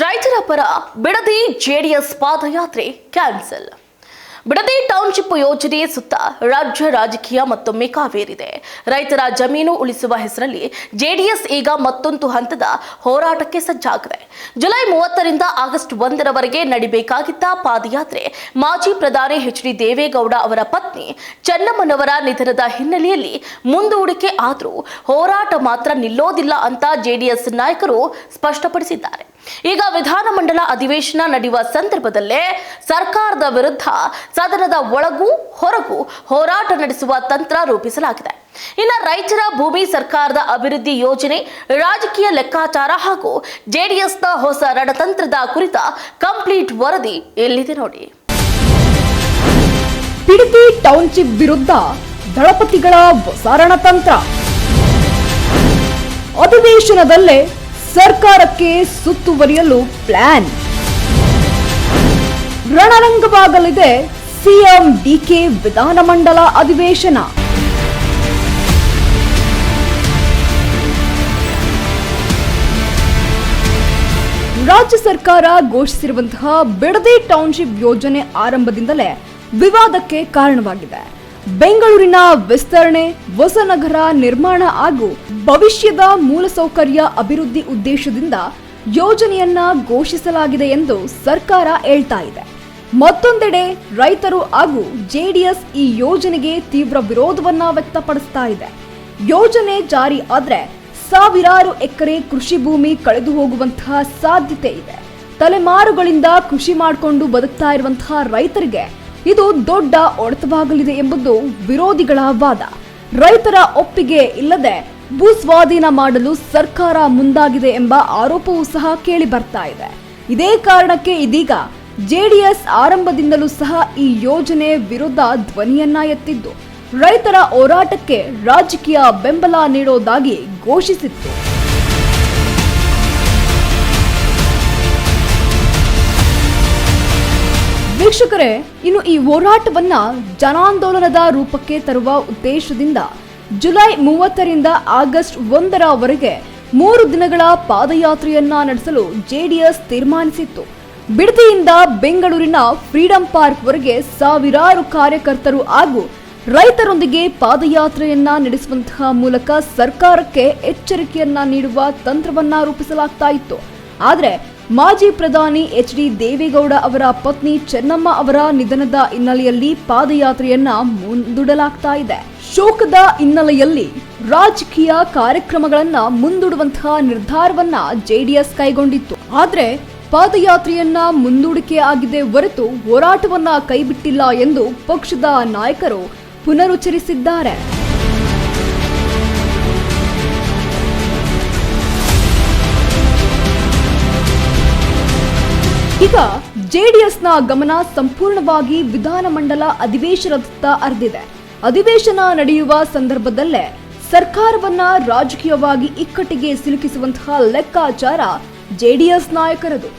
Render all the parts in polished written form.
ರೈತರ ಪರ ಬಿಡದಿ ಜೆಡಿಎಸ್ ಪಾದಯಾತ್ರೆ ಕ್ಯಾನ್ಸಲ್. ಬಿಡದಿ ಟೌನ್ಶಿಪ್ ಯೋಜನೆ ಸುತ್ತ ರಾಜ್ಯ ರಾಜಕೀಯ ಮತ್ತೊಮ್ಮೆ ಕಾವೇರಿದೆ. ರೈತರ ಜಮೀನು ಉಳಿಸುವ ಹೆಸರಲ್ಲಿ ಜೆಡಿಎಸ್ ಈಗ ಮತ್ತೊಂದು ಹಂತದ ಹೋರಾಟಕ್ಕೆ ಸಜ್ಜಾಗಿದೆ. ಜುಲೈ 30ರಿಂದ ಆಗಸ್ಟ್ 1ರವರೆಗೆ ನಡಿಬೇಕಾಗಿದ್ದ ಪಾದಯಾತ್ರೆ ಮಾಜಿ ಪ್ರಧಾನಿ ಎಚ್.ಡಿ. ದೇವೇಗೌಡ ಅವರ ಪತ್ನಿ ಚೆನ್ನಮ್ಮನವರ ನಿಧನದ ಹಿನ್ನೆಲೆಯಲ್ಲಿ ಮುಂದೂಡಿಕೆ ಆದರೂ ಹೋರಾಟ ಮಾತ್ರ ನಿಲ್ಲೋದಿಲ್ಲ ಅಂತ ಜೆಡಿಎಸ್ ನಾಯಕರು ಸ್ಪಷ್ಟಪಡಿಸಿದ್ದಾರೆ. ಈಗ ವಿಧಾನಮಂಡಲ ಅಧಿವೇಶನ ನಡೆಯುವ ಸಂದರ್ಭದಲ್ಲೇ ಸರ್ಕಾರದ ವಿರುದ್ಧ ಸದನದ ಒಳಗೂ ಹೊರಗೂ ಹೋರಾಟ ನಡೆಸುವ ತಂತ್ರ ರೂಪಿಸಲಾಗಿದೆ. ಇನ್ನು ರೈತರ ಭೂಮಿ, ಸರ್ಕಾರದ ಅಭಿವೃದ್ಧಿ ಯೋಜನೆ, ರಾಜಕೀಯ ಲೆಕ್ಕಾಚಾರ ಹಾಗೂ ಜೆಡಿಎಸ್ನ ಹೊಸ ರಣತಂತ್ರದ ಕುರಿತ ಕಂಪ್ಲೀಟ್ ವರದಿ ಎಲ್ಲಿದೆ ನೋಡಿ. ಬಿಡದಿ ಟೌನ್ಶಿಪ್ ವಿರುದ್ಧ ದಳಪತಿಗಳ ಹೊಸ ರಣತಂತ್ರ. ಅಧಿವೇಶನದಲ್ಲೇ ಸರ್ಕಾರಕ್ಕೆ ಸುತ್ತುವರಿಯಲು ಪ್ಲಾನ್. ರಣರಂಗವಾಗಲಿದೆ ಸಿಎಂ ಡಿಕೆ ವಿಧಾನಮಂಡಲ ಅಧಿವೇಶನ. ರಾಜ್ಯ ಸರ್ಕಾರ ಘೋಷಿಸಿರುವಂತಹ ಬಿಡದಿ ಟೌನ್ಶಿಪ್ ಯೋಜನೆ ಆರಂಭದಿಂದಲೇ ವಿವಾದಕ್ಕೆ ಕಾರಣವಾಗಿದೆ. ಬೆಂಗಳೂರಿನ ವಿಸ್ತರಣೆ, ಹೊಸನಗರ ನಿರ್ಮಾಣ ಹಾಗೂ ಭವಿಷ್ಯದ ಮೂಲಸೌಕರ್ಯ ಅಭಿವೃದ್ಧಿ ಉದ್ದೇಶದಿಂದ ಯೋಜನೆಯನ್ನ ಘೋಷಿಸಲಾಗಿದೆ ಎಂದು ಸರ್ಕಾರ ಹೇಳ್ತಾ ಇದೆ. ಮತ್ತೊಂದೆಡೆ ರೈತರು ಹಾಗೂ ಜೆಡಿಎಸ್ ಈ ಯೋಜನೆಗೆ ತೀವ್ರ ವಿರೋಧವನ್ನ ವ್ಯಕ್ತಪಡಿಸ್ತಾ ಇದೆ. ಯೋಜನೆ ಜಾರಿ ಆದ್ರೆ ಸಾವಿರಾರು ಎಕರೆ ಕೃಷಿ ಭೂಮಿ ಕಳೆದು ಹೋಗುವಂತಹ ಸಾಧ್ಯತೆ ಇದೆ. ತಲೆಮಾರುಗಳಿಂದ ಕೃಷಿ ಮಾಡಿಕೊಂಡು ಬದುಕ್ತಾ ಇರುವಂತಹ ರೈತರಿಗೆ ಇದು ದೊಡ್ಡ ಹೊಡೆತವಾಗಲಿದೆ ಎಂಬುದು ವಿರೋಧಿಗಳ ವಾದ. ರೈತರ ಒಪ್ಪಿಗೆ ಇಲ್ಲದೆ ಭೂಸ್ವಾಧೀನ ಮಾಡಲು ಸರ್ಕಾರ ಮುಂದಾಗಿದೆ ಎಂಬ ಆರೋಪವೂ ಸಹ ಕೇಳಿ ಬರ್ತಾ ಇದೆ. ಇದೇ ಕಾರಣಕ್ಕೆ ಇದೀಗ ಜೆಡಿಎಸ್ ಆರಂಭದಿಂದಲೂ ಸಹ ಈ ಯೋಜನೆ ವಿರುದ್ಧ ಧ್ವನಿಯನ್ನ ಎತ್ತಿದ್ದು ರೈತರ ಹೋರಾಟಕ್ಕೆ ರಾಜಕೀಯ ಬೆಂಬಲ ನೀಡೋದಾಗಿ ಘೋಷಿಸಿತ್ತು. ವೀಕ್ಷಕರೇ, ಇನ್ನು ಈ ಹೋರಾಟವನ್ನ ಜನಾಂದೋಲನದ ರೂಪಕ್ಕೆ ತರುವ ಉದ್ದೇಶದಿಂದ ಜುಲೈ 30ರಿಂದ ಆಗಸ್ಟ್ 1ರವರೆಗೆ 3 ದಿನಗಳ ಪಾದಯಾತ್ರೆಯನ್ನ ನಡೆಸಲು ಜೆಡಿಎಸ್ ತೀರ್ಮಾನಿಸಿತ್ತು. ಬಿಡದಿಯಿಂದ ಬೆಂಗಳೂರಿನ ಫ್ರೀಡಂ ಪಾರ್ಕ್ ವರೆಗೆ ಸಾವಿರಾರು ಕಾರ್ಯಕರ್ತರು ಹಾಗೂ ರೈತರೊಂದಿಗೆ ಪಾದಯಾತ್ರೆಯನ್ನ ನಡೆಸುವಂತಹ ಮೂಲಕ ಸರ್ಕಾರಕ್ಕೆ ಎಚ್ಚರಿಕೆಯನ್ನ ನೀಡುವ ತಂತ್ರವನ್ನ ರೂಪಿಸಲಾಗ್ತಾ ಇತ್ತು. ಆದರೆ ಮಾಜಿ ಪ್ರಧಾನಿ ಎಚ್.ಡಿ. ದೇವೇಗೌಡ ಅವರ ಪತ್ನಿ ಚೆನ್ನಮ್ಮ ಅವರ ನಿಧನದ ಹಿನ್ನೆಲೆಯಲ್ಲಿ ಪಾದಯಾತ್ರೆಯನ್ನ ಮುಂದೂಡಲಾಗ್ತಾ ಇದೆ. ಶೋಕದ ಹಿನ್ನೆಲೆಯಲ್ಲಿ ರಾಜಕೀಯ ಕಾರ್ಯಕ್ರಮಗಳನ್ನ ಮುಂದೂಡುವಂತಹ ನಿರ್ಧಾರವನ್ನ ಜೆಡಿಎಸ್ ಕೈಗೊಂಡಿತ್ತು. ಆದ್ರೆ ಪಾದಯಾತ್ರೆಯನ್ನ ಮುಂದೂಡಿಕೆ ಆಗಿದೆ ಹೊರತು ಹೋರಾಟವನ್ನ ಕೈಬಿಟ್ಟಿಲ್ಲ ಎಂದು ಪಕ್ಷದ ನಾಯಕರು ಪುನರುಚ್ಚರಿಸಿದ್ದಾರೆ. ಈಗ ಜೆಡಿಎಸ್ನ ಗಮನ ಸಂಪೂರ್ಣವಾಗಿ ವಿಧಾನಮಂಡಲ ಅಧಿವೇಶನದತ್ತ ಹರಿದಿದೆ. ಅಧಿವೇಶನ ನಡೆಯುವ ಸಂದರ್ಭದಲ್ಲೇ ಸರ್ಕಾರವನ್ನ ರಾಜಕೀಯವಾಗಿ ಇಕ್ಕಟ್ಟಿಗೆ ಸಿಲುಕಿಸುವಂತಹ ಲೆಕ್ಕಾಚಾರ ಜೆಡಿಎಸ್ ನಾಯಕರದು.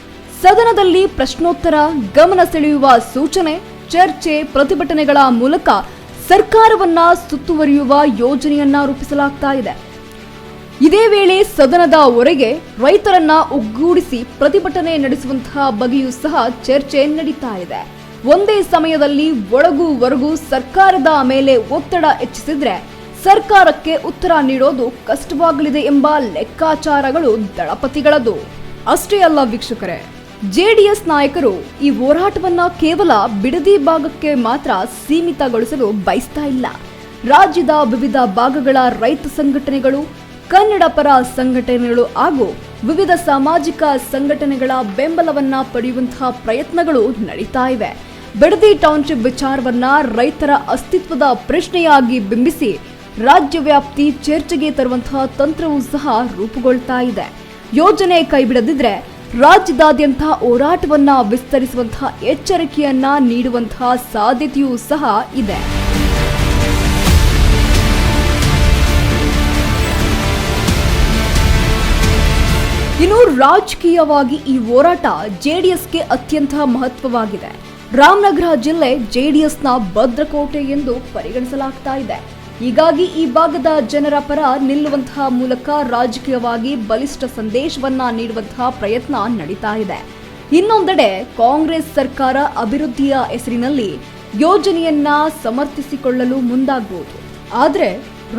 ಸದನದಲ್ಲಿ ಪ್ರಶ್ನೋತ್ತರ, ಗಮನ ಸೆಳೆಯುವ ಸೂಚನೆ, ಚರ್ಚೆ, ಪ್ರತಿಭಟನೆಗಳ ಮೂಲಕ ಸರ್ಕಾರವನ್ನ ಸುತ್ತುವರಿಯುವ ಯೋಜನೆಯನ್ನ ರೂಪಿಸಲಾಗ್ತಾ ಇದೆ. ಇದೇ ವೇಳೆ ಸದನದ ಹೊರಗೆ ರೈತರನ್ನ ಒಗ್ಗೂಡಿಸಿ ಪ್ರತಿಭಟನೆ ನಡೆಸುವಂತಹ ಬಗೆಯೂ ಸಹ ಚರ್ಚೆ ನಡೀತಾ ಇದೆ. ಒಂದೇ ಸಮಯದಲ್ಲಿ ಒಳಗೂ ಹೊರಗೂ ಸರ್ಕಾರದ ಮೇಲೆ ಒತ್ತಡ ಹೆಚ್ಚಿಸಿದ್ರೆ ಸರ್ಕಾರಕ್ಕೆ ಉತ್ತರ ನೀಡೋದು ಕಷ್ಟವಾಗಲಿದೆ ಎಂಬ ಲೆಕ್ಕಾಚಾರಗಳು ದಳಪತಿಗಳದು. ಅಷ್ಟೇ ಅಲ್ಲ ವೀಕ್ಷಕರೇ, ಜೆಡಿಎಸ್ ನಾಯಕರು ಈ ಹೋರಾಟವನ್ನ ಕೇವಲ ಬಿಡದಿ ಭಾಗಕ್ಕೆ ಮಾತ್ರ ಸೀಮಿತಗೊಳಿಸಲು ಬಯಸ್ತಾ ಇಲ್ಲ. ರಾಜ್ಯದ ವಿವಿಧ ಭಾಗಗಳ ರೈತ ಸಂಘಟನೆಗಳು, ಕನ್ನಡ ಪರ ಸಂಘಟನೆಗಳು ಹಾಗೂ ವಿವಿಧ ಸಾಮಾಜಿಕ ಸಂಘಟನೆಗಳ ಬೆಂಬಲವನ್ನ ಪಡೆಯುವಂತಹ ಪ್ರಯತ್ನಗಳು ನಡೀತಾ ಇವೆ. ಬಿಡದಿ ಟೌನ್ಶಿಪ್ ವಿಚಾರವನ್ನ ರೈತರ ಅಸ್ತಿತ್ವದ ಪ್ರಶ್ನೆಯಾಗಿ ಬಿಂಬಿಸಿ ರಾಜ್ಯವ್ಯಾಪ್ತಿ ಚರ್ಚೆಗೆ ತರುವಂತಹ ತಂತ್ರವೂ ಸಹ ರೂಪುಗೊಳ್ತಾ ಇದೆ. ಯೋಜನೆ ಕೈಬಿಡದಿದ್ರೆ ರಾಜ್ಯದಾದ್ಯಂತ ಹೋರಾಟವನ್ನ ವಿಸ್ತರಿಸುವಂತಹ ಎಚ್ಚರಿಕೆಯನ್ನ ನೀಡುವಂತಹ ಸಾಧ್ಯತೆಯೂ ಸಹ ಇದೆ. ಇನ್ನು ರಾಜಕೀಯವಾಗಿ ಈ ಹೋರಾಟ ಜೆಡಿಎಸ್ಗೆ ಅತ್ಯಂತ ಮಹತ್ವವಾಗಿದೆ. ರಾಮನಗರ ಜಿಲ್ಲೆ ಜೆಡಿಎಸ್ನ ಭದ್ರಕೋಟೆ ಎಂದು ಪರಿಗಣಿಸಲಾಗ್ತಾ ಇದೆ. ಹೀಗಾಗಿ ಈ ಭಾಗದ ಜನರ ಪರ ನಿಲ್ಲುವಂತಹ ಮೂಲಕ ರಾಜಕೀಯವಾಗಿ ಬಲಿಷ್ಠ ಸಂದೇಶವನ್ನ ನೀಡುವಂತಹ ಪ್ರಯತ್ನ ನಡೀತಾ ಇದೆ. ಇನ್ನೊಂದೆಡೆ ಕಾಂಗ್ರೆಸ್ ಸರ್ಕಾರ ಅಭಿವೃದ್ಧಿಯ ಹೆಸರಿನಲ್ಲಿ ಯೋಜನೆಯನ್ನ ಸಮರ್ಥಿಸಿಕೊಳ್ಳಲು ಮುಂದಾಗಬಹುದು. ಆದರೆ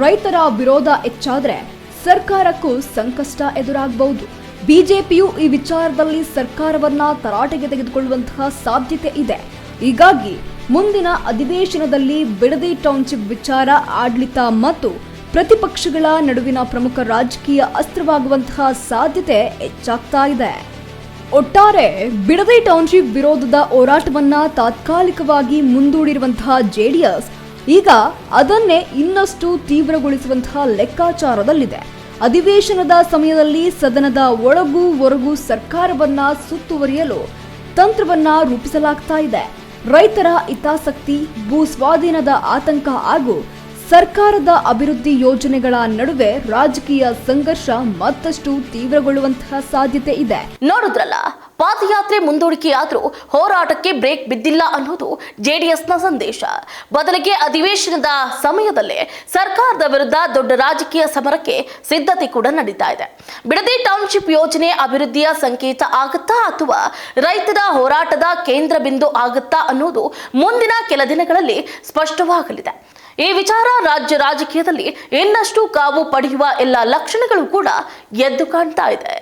ರೈತರ ವಿರೋಧ ಹೆಚ್ಚಾದ್ರೆ ಸರ್ಕಾರಕ್ಕೂ ಸಂಕಷ್ಟ ಎದುರಾಗಬಹುದು. ಬಿಜೆಪಿಯು ಈ ವಿಚಾರದಲ್ಲಿ ಸರ್ಕಾರವನ್ನ ತರಾಟೆಗೆ ತೆಗೆದುಕೊಳ್ಳುವಂತಹ ಸಾಧ್ಯತೆ ಇದೆ. ಹೀಗಾಗಿ ಮುಂದಿನ ಅಧಿವೇಶನದಲ್ಲಿ ಬಿಡದಿ ಟೌನ್ಶಿಪ್ ವಿಚಾರ ಆಡಳಿತ ಮತ್ತು ಪ್ರತಿಪಕ್ಷಗಳ ನಡುವಿನ ಪ್ರಮುಖ ರಾಜಕೀಯ ಅಸ್ತ್ರವಾಗುವಂತಹ ಸಾಧ್ಯತೆ ಹೆಚ್ಚಾಗ್ತಾ ಇದೆ. ಒಟ್ಟಾರೆ ಬಿಡದಿ ಟೌನ್ಶಿಪ್ ವಿರೋಧದ ಹೋರಾಟವನ್ನ ತಾತ್ಕಾಲಿಕವಾಗಿ ಮುಂದೂಡಿರುವಂತಹ ಜೆಡಿಎಸ್ ಈಗ ಅದನ್ನೇ ಇನ್ನಷ್ಟು ತೀವ್ರಗೊಳಿಸುವಂತಹ ಲೆಕ್ಕಾಚಾರದಲ್ಲಿದೆ. ಅಧಿವೇಶನದ ಸಮಯದಲ್ಲಿ ಸದನದ ಒಳಗೂ ಹೊರಗೂ ಸರ್ಕಾರವನ್ನ ಸುತ್ತುವರಿಯಲು ತಂತ್ರವನ್ನ ರೂಪಿಸಲಾಗ್ತಾ ಇದೆ. ರೈತರ ಹಿತಾಸಕ್ತಿ, ಭೂ ಸ್ವಾಧೀನದ ಆತಂಕ ಹಾಗೂ ಸರ್ಕಾರದ ಅಭಿವೃದ್ಧಿ ಯೋಜನೆಗಳ ನಡುವೆ ರಾಜಕೀಯ ಸಂಘರ್ಷ ಮತ್ತಷ್ಟು ತೀವ್ರಗೊಳ್ಳುವಂತಹ ಸಾಧ್ಯತೆ ಇದೆ. ನೋಡಿದ್ರಲ್ಲ, ಪಾದಯಾತ್ರೆ ಮುಂದೂಡಿಕೆಯಾದ್ರೂ ಹೋರಾಟಕ್ಕೆ ಬ್ರೇಕ್ ಬಿದ್ದಿಲ್ಲ ಅನ್ನೋದು ಜೆಡಿಎಸ್ನ ಸಂದೇಶ. ಬದಲಿಗೆ ಅಧಿವೇಶನದ ಸಮಯದಲ್ಲೇ ಸರ್ಕಾರದ ವಿರುದ್ಧ ದೊಡ್ಡ ರಾಜಕೀಯ ಸಮರಕ್ಕೆ ಸಿದ್ಧತೆ ಕೂಡ ನಡೀತಾ ಇದೆ. ಬಿಡದಿ ಟೌನ್ಶಿಪ್ ಯೋಜನೆ ಅಭಿವೃದ್ಧಿಯ ಸಂಕೇತ ಆಗುತ್ತಾ ಅಥವಾ ರೈತರ ಹೋರಾಟದ ಕೇಂದ್ರ ಬಿಂದು ಆಗುತ್ತಾ ಅನ್ನೋದು ಮುಂದಿನ ಕೆಲ ದಿನಗಳಲ್ಲಿ ಸ್ಪಷ್ಟವಾಗಲಿದೆ. ಈ ವಿಚಾರ ರಾಜ್ಯ ರಾಜಕೀಯದಲ್ಲಿ ಇನ್ನಷ್ಟು ಕಾವು ಪಡೆಯುವ ಎಲ್ಲ ಲಕ್ಷಣಗಳು ಕೂಡ ಎದ್ದು ಕಾಣ್ತಾ ಇದೆ.